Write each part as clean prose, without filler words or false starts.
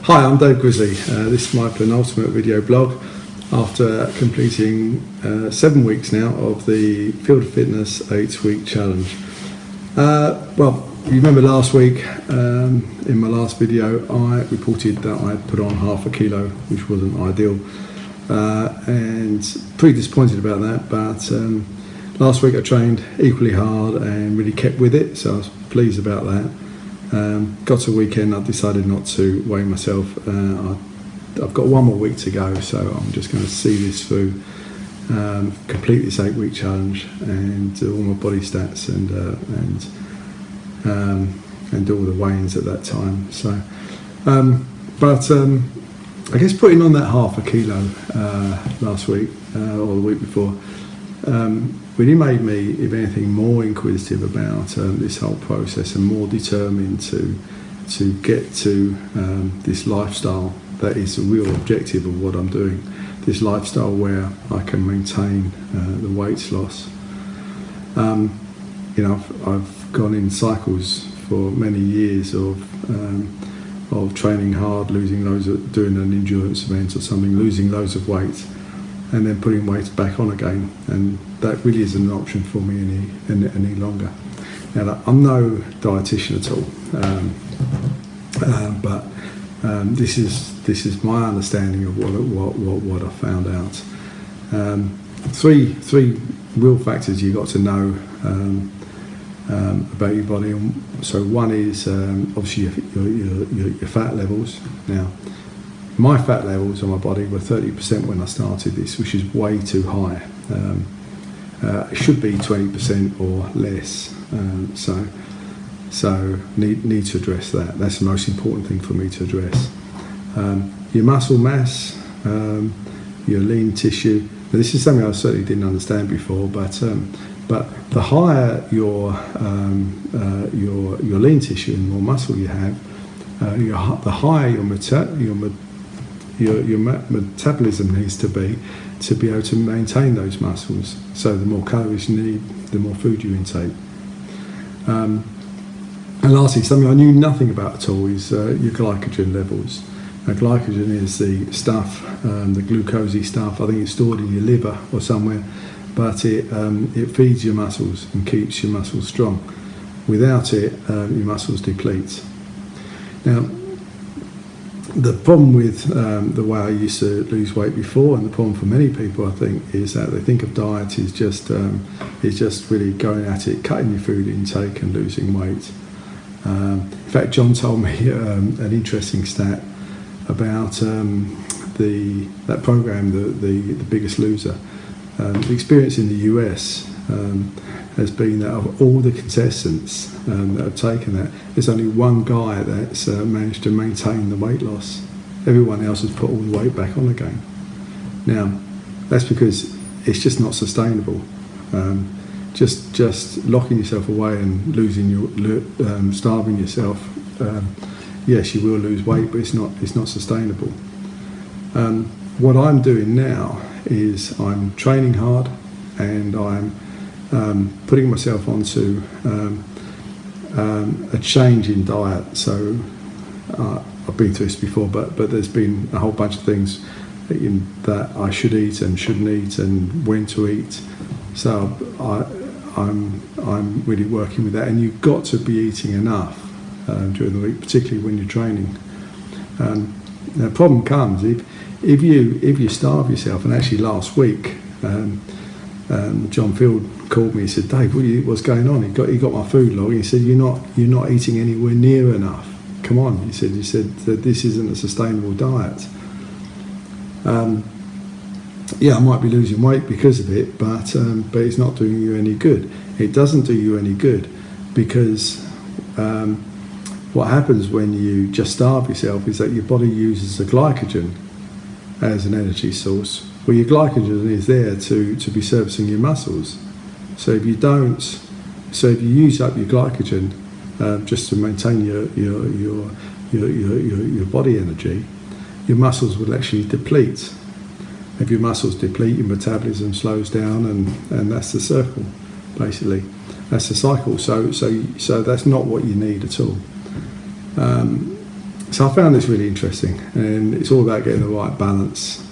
Hi, I'm Dave Grizzly. This is my penultimate video blog after completing 7 weeks now of the Field of Fitness 8-week challenge. Well, you remember last week in my last video I reported that I had put on half a kilo, which wasn't ideal, and pretty disappointed about that, but last week I trained equally hard and really kept with it, so I was pleased about that. Got to the weekend, I decided not to weigh myself. I've got 1 more week to go, so I'm just going to see this through, complete this 8-week challenge and do all my body stats and do all the weigh-ins at that time. So, I guess putting on that half a kilo last week or the week before really made me, if anything, more inquisitive about this whole process and more determined to get to this lifestyle that is the real objective of what I'm doing. This lifestyle where I can maintain the weight loss. You know, I've gone in cycles for many years of training hard, losing loads of, doing an endurance event or something, losing loads of weight, and then putting weight back on again, and that really isn't an option for me any longer. Now, I'm no dietitian at all, but this is my understanding of what I found out. Three real factors you got to know about your body. So one is obviously your fat levels. Now, my fat levels on my body were 30% when I started this, which is way too high. It should be 20% or less. So need to address that. That's the most important thing for me to address. Your muscle mass, your lean tissue. Now, this is something I certainly didn't understand before, but the higher your lean tissue and more muscle you have, the higher your metabolism needs to be able to maintain those muscles. So the more calories you need, the more food you intake. And lastly, something I knew nothing about at all is your glycogen levels. Now, glycogen is the stuff, the glucosey stuff. I think it's stored in your liver or somewhere, but it feeds your muscles and keeps your muscles strong. Without it, your muscles deplete. Now, the problem with the way I used to lose weight before, and the problem for many people, I think, is that they think of diet is just really going at it, cutting your food intake and losing weight. In fact, John told me an interesting stat about that program, the Biggest Loser. The experience in the US has been that of all the contestants that have taken that, there's only one guy that's managed to maintain the weight loss. Everyone else has put all the weight back on again. Now, that's because it's just not sustainable. Just locking yourself away and starving yourself. Yes, you will lose weight, but it's not sustainable. What I'm doing now is I'm training hard, and I'm putting myself onto a change in diet. So I've been through this before, but there's been a whole bunch of things that I should eat and shouldn't eat, and when to eat. So I'm really working with that, and you've got to be eating enough during the week, particularly when you're training. The problem comes if you starve yourself. And actually last week, John Field called me. He said, "Dave, what's going on?" He got my food log. He said, "You're not eating anywhere near enough. Come on." He said that this isn't a sustainable diet. Yeah, I might be losing weight because of it, but it's not doing you any good. It doesn't do you any good because what happens when you just starve yourself is that your body uses the glycogen as an energy source. Well, your glycogen is there to be servicing your muscles. So if you use up your glycogen just to maintain your body energy, your muscles will actually deplete. If your muscles deplete, your metabolism slows down, and that's the circle, basically. That's the cycle. So that's not what you need at all. So I found this really interesting, and it's all about getting the right balance.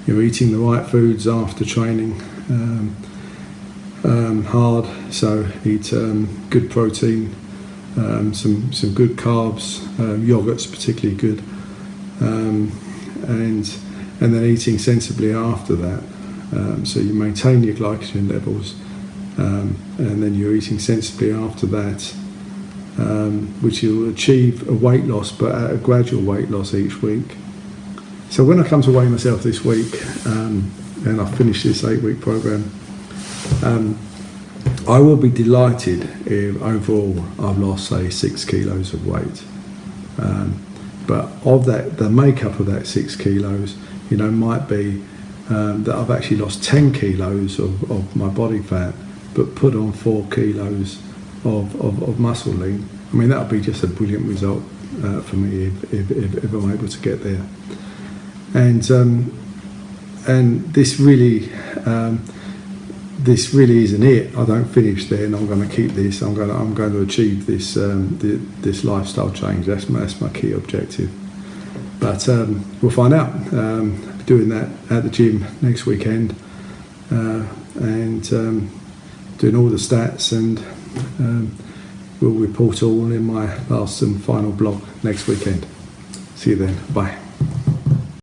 You're eating the right foods after training hard, so eat good protein, some good carbs, yogurt's particularly good, and then eating sensibly after that. So you maintain your glycogen levels, and then you're eating sensibly after that, which you'll achieve a weight loss, but at a gradual weight loss each week. So when I come to weigh myself this week, and I finish this 8-week program, I will be delighted if overall I've lost, say, 6 kilos of weight. But of that, the makeup of that 6 kilos, might be that I've actually lost 10 kilos of my body fat, but put on 4 kilos of muscle lean. I mean, that would be just a brilliant result for me if I'm able to get there. And this really isn't it. I don't finish there, and I'm going to keep this. I'm going to achieve this this lifestyle change. That's my key objective. But we'll find out. Doing that at the gym next weekend, and doing all the stats, and we'll report all in my last and final blog next weekend. See you then. Bye.